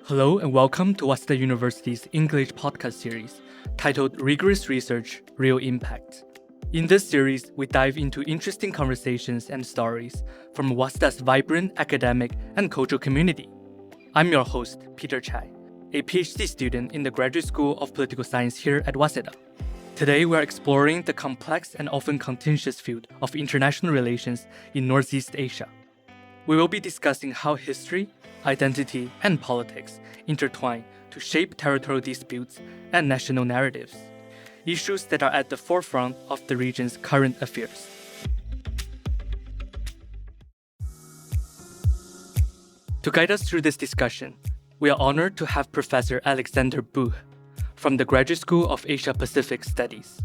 Hello and welcome to Waseda University's English podcast series titled Rigorous Research, Real Impact. In this series, we dive into interesting conversations and stories from Waseda's vibrant academic and cultural community. I'm your host, Peter Chai, a PhD student in the Graduate School of Political Science here at Waseda. Today, we are exploring the complex and often contentious field of international relations in Northeast Asia. We will be discussing how history, identity, and politics intertwine to shape territorial disputes and national narratives, issues that are at the forefront of the region's current affairs. To guide us through this discussion, we are honored to have Professor Alexander Bukh from the Graduate School of Asia-Pacific Studies.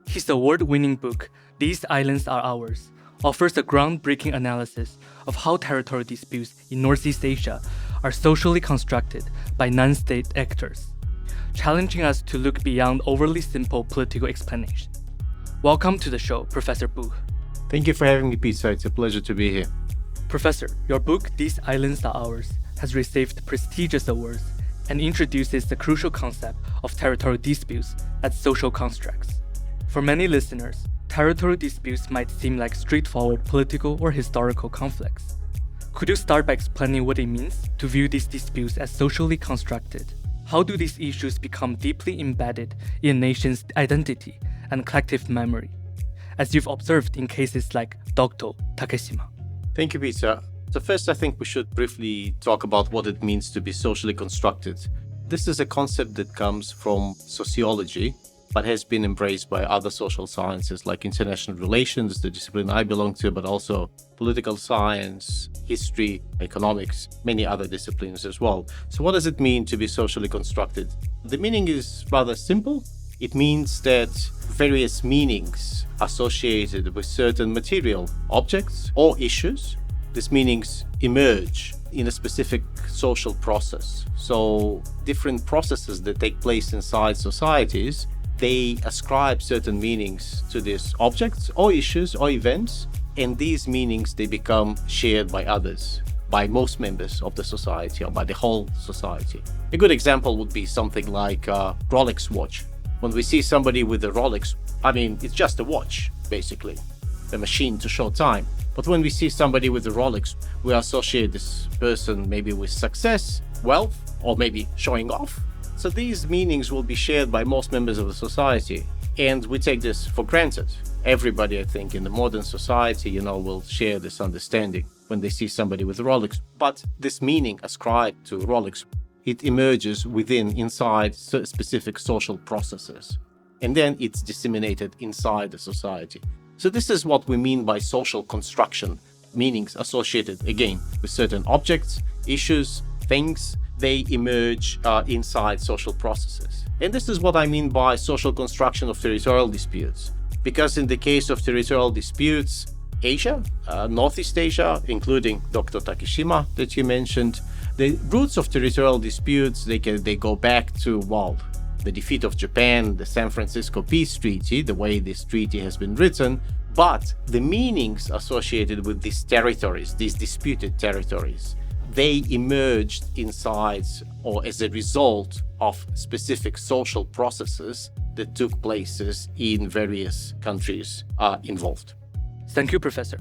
His award-winning book, These Islands Are Ours, offers a groundbreaking analysis of how territorial disputes in Northeast Asia are socially constructed by non-state actors, challenging us to look beyond overly simple political explanation. Welcome to the show, Professor Bukh. Thank you for having me, Peter. It's a pleasure to be here. Professor, your book, These Islands Are Ours, has received prestigious awards and introduces the crucial concept of territorial disputes as social constructs. For many listeners, territorial disputes might seem like straightforward political or historical conflicts. Could you start by explaining what it means to view these disputes as socially constructed? How do these issues become deeply embedded in a nation's identity and collective memory, as you've observed in cases like Dokdo Takeshima? Thank you, Peter. So first, I think we should briefly talk about what it means to be socially constructed. This is a concept that comes from sociology, but has been embraced by other social sciences like international relations, the discipline I belong to, but also political science, history, economics, many other disciplines as well. So what does it mean to be socially constructed? The meaning is rather simple. It means that various meanings associated with certain material objects or issues, these meanings emerge in a specific social process. So different processes that take place inside societies, they ascribe certain meanings to these objects or issues or events, and these meanings, they become shared by others, by most members of the society or by the whole society. A good example would be something like a Rolex watch. When we see somebody with a Rolex, it's just a watch, basically, a machine to show time. But when we see somebody with a Rolex, we associate this person maybe with success, wealth, or maybe showing off. So these meanings will be shared by most members of the society, and we take this for granted. Everybody, I think, in the modern society, will share this understanding when they see somebody with a Rolex. But this meaning ascribed to Rolex, it emerges inside specific social processes, and then it's disseminated inside the society. So this is what we mean by social construction, meanings associated, again, with certain objects, issues, things. They emerge inside social processes. And this is what I mean by social construction of territorial disputes. Because in the case of territorial disputes, Asia, Northeast Asia, including Dr. Takeshima that you mentioned, the roots of territorial disputes, they go back to, the defeat of Japan, the San Francisco Peace Treaty, the way this treaty has been written, but the meanings associated with these territories, these disputed territories, they emerged inside or as a result of specific social processes that took places in various countries involved. Thank you, Professor.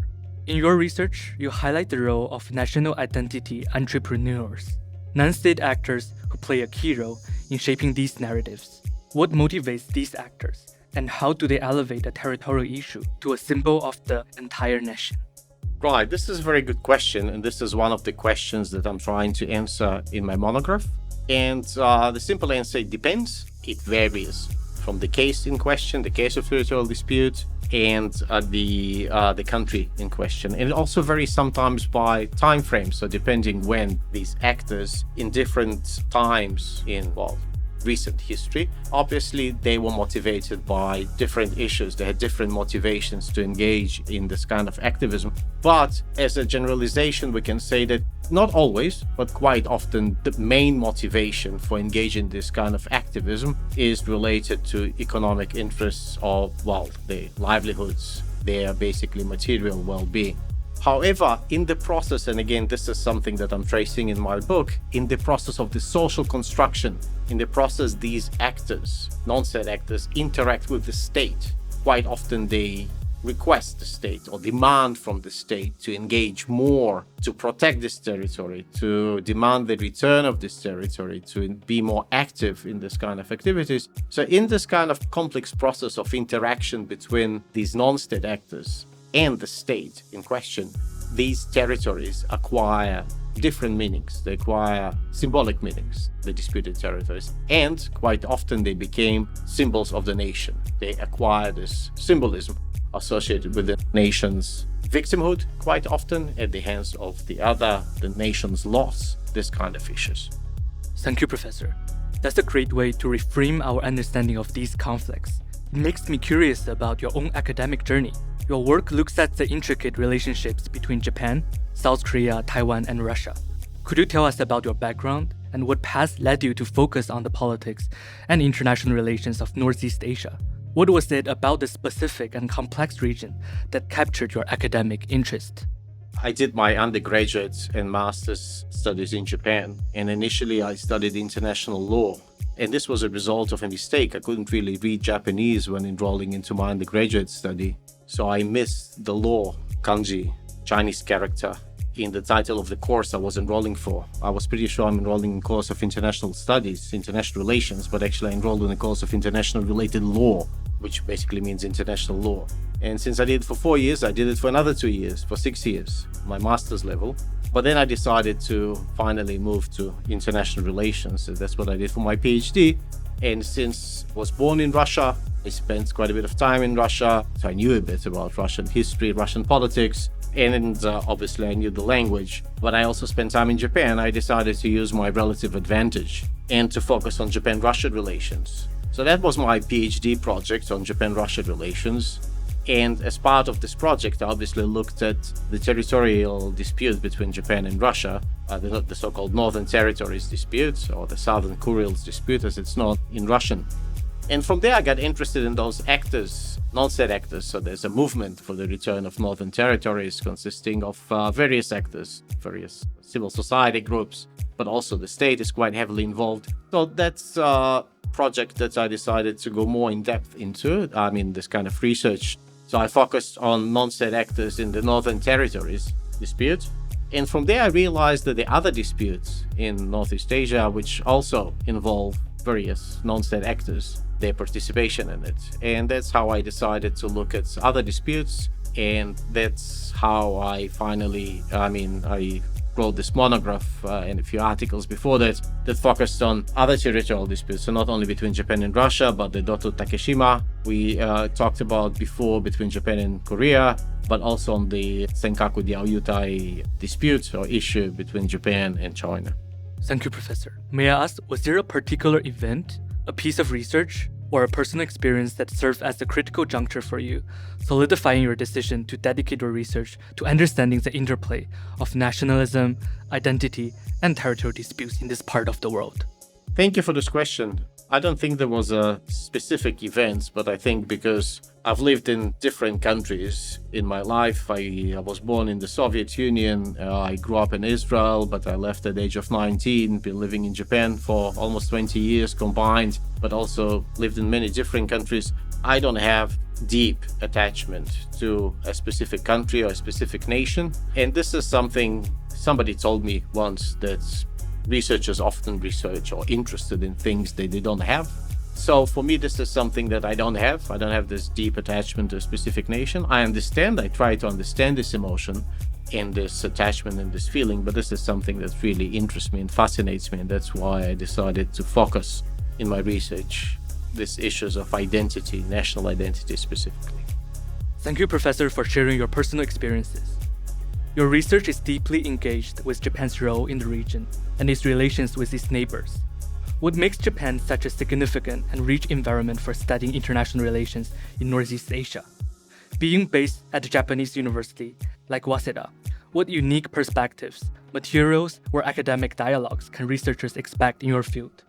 In your research, you highlight the role of national identity entrepreneurs, non-state actors who play a key role in shaping these narratives. What motivates these actors, and how do they elevate a territorial issue to a symbol of the entire nation? Right, this is a very good question, and this is one of the questions that I'm trying to answer in my monograph. And the simple answer, it depends. It varies from the case in question, the case of territorial dispute, and the country in question. And it also varies sometimes by time frame, so depending when these actors in different times in recent history, obviously they were motivated by different issues. They had different motivations to engage in this kind of activism. But as a generalization, we can say that not always, but quite often, the main motivation for engaging this kind of activism is related to economic interests or, their livelihoods, their basically material well-being. However, in the process, and again, this is something that I'm tracing in my book, in the process of the social construction, in the process, these actors, non-state actors, interact with the state. Quite often they request the state or demand from the state to engage more, to protect this territory, to demand the return of this territory, to be more active in this kind of activities. So in this kind of complex process of interaction between these non-state actors and the state in question, these territories acquire different meanings. They acquire symbolic meanings, the disputed territories, and quite often they became symbols of the nation. They acquire this symbolism associated with the nation's victimhood, quite often at the hands of the nation's loss, this kind of issues. Thank you, Professor. That's a great way to reframe our understanding of these conflicts. It makes me curious about your own academic journey. Your work looks at the intricate relationships between Japan, South Korea, Taiwan, and Russia. Could you tell us about your background and what path led you to focus on the politics and international relations of Northeast Asia? What was it about this specific and complex region that captured your academic interest? I did my undergraduate and master's studies in Japan, and initially I studied international law. And this was a result of a mistake. I couldn't really read Japanese when enrolling into my undergraduate study. So I missed the law, kanji, Chinese character, in the title of the course I was enrolling for. I was pretty sure I'm enrolling in a course of international studies, international relations, but actually I enrolled in a course of international related law, which basically means international law. And since I did it for 4 years, I did it for another 2 years, for 6 years, my master's level. But then I decided to finally move to international relations. So that's what I did for my PhD. And since I was born in Russia, I spent quite a bit of time in Russia. So I knew a bit about Russian history, Russian politics, and obviously I knew the language. But I also spent time in Japan. I decided to use my relative advantage and to focus on Japan-Russia relations. So that was my PhD project on Japan-Russia relations. And as part of this project, I obviously looked at the territorial dispute between Japan and Russia, the so-called Northern Territories dispute, or the Southern Kurils dispute as it's known in Russian. And from there, I got interested in those actors, non-state actors. So there's a movement for the return of Northern Territories consisting of various actors, various civil society groups, but also the state is quite heavily involved. So that's a project that I decided to go more in depth into. I mean, this kind of research. So I focused on non-state actors in the Northern Territories dispute. And from there, I realized that the other disputes in Northeast Asia, which also involve various non-state actors, their participation in it. And that's how I decided to look at other disputes. And that's how I I wrote this monograph and a few articles before that focused on other territorial disputes. So not only between Japan and Russia, but the Doto Takeshima we talked about before between Japan and Korea, but also on the Senkaku Diaoyutai dispute or issue between Japan and China. Thank you, Professor. May I ask, was there a particular event, a piece of research, or a personal experience that served as a critical juncture for you, solidifying your decision to dedicate your research to understanding the interplay of nationalism, identity, and territorial disputes in this part of the world? Thank you for this question. I don't think there was a specific event, but I think because I've lived in different countries in my life. I was born in the Soviet Union. I grew up in Israel, but I left at the age of 19, been living in Japan for almost 20 years combined, but also lived in many different countries. I don't have deep attachment to a specific country or a specific nation. And this is something somebody told me once, that researchers often research or interested in things that they don't have. So for me, this is something that I don't have. I don't have this deep attachment to a specific nation. I try to understand this emotion and this attachment and this feeling, but this is something that really interests me and fascinates me. And that's why I decided to focus in my research these issues of identity, national identity specifically. Thank you, Professor, for sharing your personal experiences. Your research is deeply engaged with Japan's role in the region and its relations with its neighbors. What makes Japan such a significant and rich environment for studying international relations in Northeast Asia? Being based at a Japanese university like Waseda, what unique perspectives, materials, or academic dialogues can researchers expect in your field?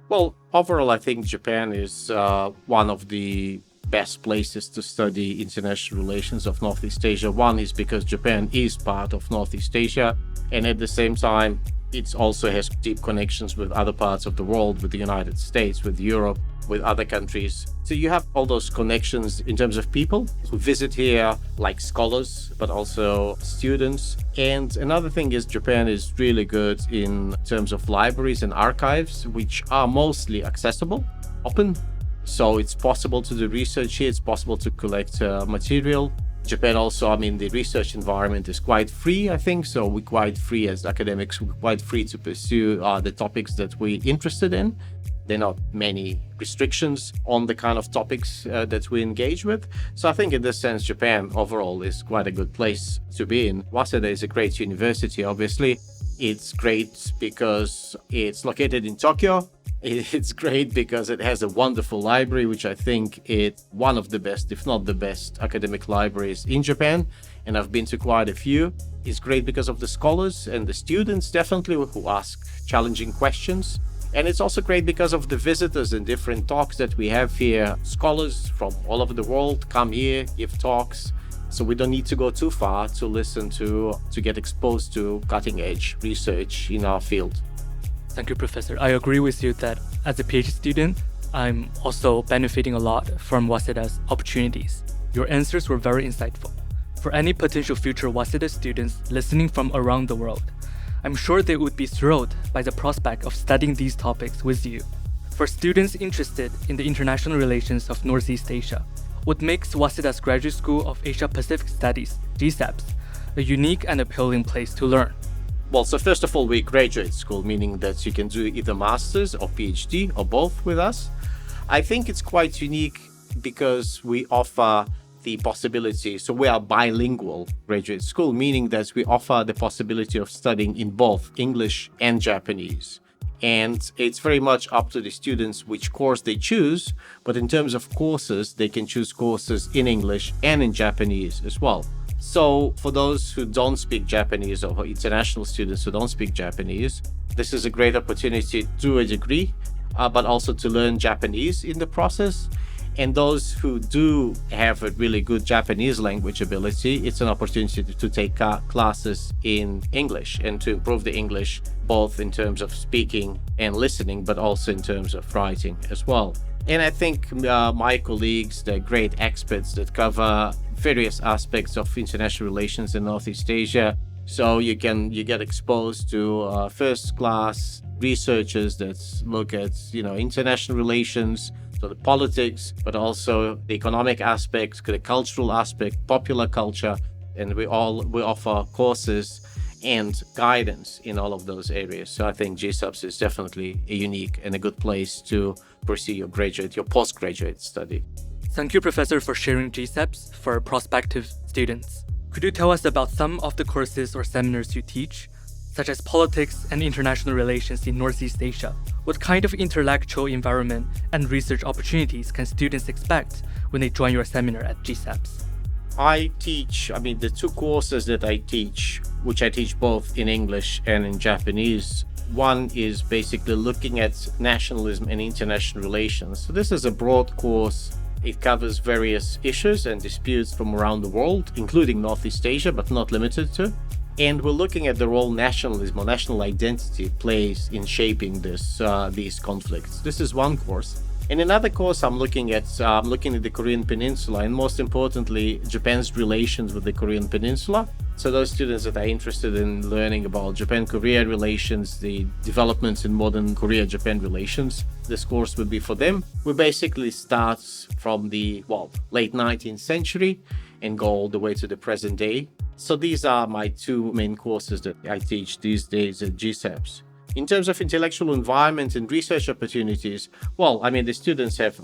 Well, overall, I think Japan is one of the best places to study international relations of Northeast Asia. One is because Japan is part of Northeast Asia, and at the same time, it also has deep connections with other parts of the world, with the United States, with Europe, with other countries. So you have all those connections in terms of people who visit here, like scholars, but also students. And another thing is Japan is really good in terms of libraries and archives, which are mostly accessible, open. So it's possible to do research here, it's possible to collect material. Japan also, the research environment is quite free, I think. So we're quite free as academics, we're quite free to pursue the topics that we're interested in. There are not many restrictions on the kind of topics that we engage with. So I think in this sense, Japan overall is quite a good place to be in. Waseda is a great university, obviously. It's great because it's located in Tokyo. It's great because it has a wonderful library, which I think is one of the best, if not the best, academic libraries in Japan. And I've been to quite a few. It's great because of the scholars and the students, definitely, who ask challenging questions. And it's also great because of the visitors and different talks that we have here. Scholars from all over the world come here, give talks. So we don't need to go too far to listen to get exposed to cutting-edge research in our field. Thank you, Professor. I agree with you that as a PhD student, I'm also benefiting a lot from Waseda's opportunities. Your answers were very insightful. For any potential future Waseda students listening from around the world, I'm sure they would be thrilled by the prospect of studying these topics with you. For students interested in the international relations of Northeast Asia, what makes Waseda's Graduate School of Asia-Pacific Studies, GSAPS, a unique and appealing place to learn? Well, so first of all, we're graduate school, meaning that you can do either master's or PhD or both with us. I think it's quite unique because we offer the possibility, so we are bilingual graduate school, meaning that we offer the possibility of studying in both English and Japanese. And it's very much up to the students which course they choose, but in terms of courses, they can choose courses in English and in Japanese as well. So for those who don't speak Japanese or international students who don't speak Japanese, this is a great opportunity to do a degree, but also to learn Japanese in the process. And those who do have a really good Japanese language ability, it's an opportunity to take classes in English and to improve the English, both in terms of speaking and listening, but also in terms of writing as well. And I think my colleagues, they're great experts that cover various aspects of international relations in Northeast Asia. So you get exposed to first-class researchers that look at international relations, so the politics, but also the economic aspect, the cultural aspect, popular culture, and we offer courses and guidance in all of those areas. So I think GSAPS is definitely a unique and a good place to pursue your postgraduate study. Thank you, Professor, for sharing GSAPS for prospective students. Could you tell us about some of the courses or seminars you teach, such as politics and international relations in Northeast Asia? What kind of intellectual environment and research opportunities can students expect when they join your seminar at GSAPS? I teach, the two courses that I teach, which I teach both in English and in Japanese. One is basically looking at nationalism and international relations. So this is a broad course. It covers various issues and disputes from around the world, including Northeast Asia, but not limited to. And we're looking at the role nationalism or national identity plays in shaping these conflicts. This is one course. In another course, I'm looking at the Korean Peninsula, and most importantly, Japan's relations with the Korean Peninsula. So those students that are interested in learning about Japan-Korea relations, the developments in modern Korea-Japan relations, this course would be for them. We basically start from the late 19th century and go all the way to the present day. So these are my two main courses that I teach these days at GSAPS. In terms of intellectual environment and research opportunities, the students have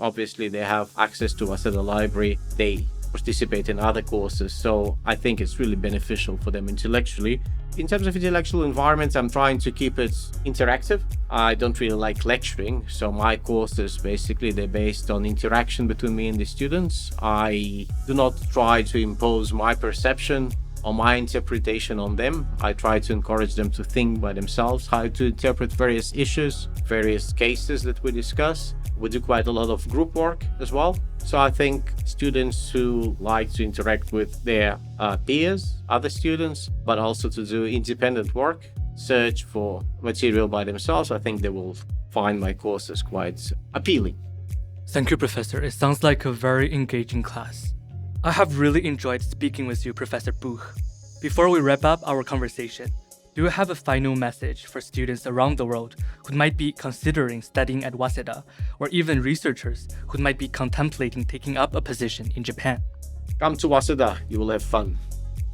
access to us at the library. They participate in other courses. So I think it's really beneficial for them intellectually. In terms of intellectual environment, I'm trying to keep it interactive. I don't really like lecturing. So my courses, they're based on interaction between me and the students. I do not try to impose my perception or my interpretation on them. I try to encourage them to think by themselves, how to interpret various issues, various cases that we discuss. We do quite a lot of group work as well. So I think students who like to interact with their peers, other students, but also to do independent work, search for material by themselves, I think they will find my courses quite appealing. Thank you, Professor. It sounds like a very engaging class. I have really enjoyed speaking with you, Professor Bukh. Before we wrap up our conversation, do you have a final message for students around the world who might be considering studying at Waseda, or even researchers who might be contemplating taking up a position in Japan? Come to Waseda, you will have fun.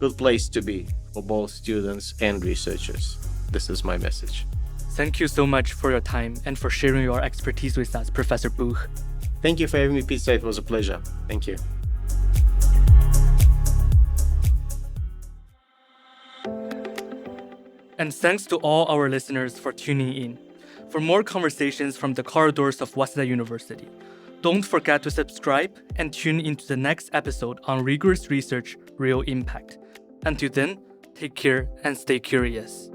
Good place to be for both students and researchers. This is my message. Thank you so much for your time and for sharing your expertise with us, Professor Bukh. Thank you for having me, Pizza. It was a pleasure. Thank you. And thanks to all our listeners for tuning in. For more conversations from the corridors of Waseda University, don't forget to subscribe and tune into the next episode on Rigorous Research, Real Impact. Until then, take care and stay curious.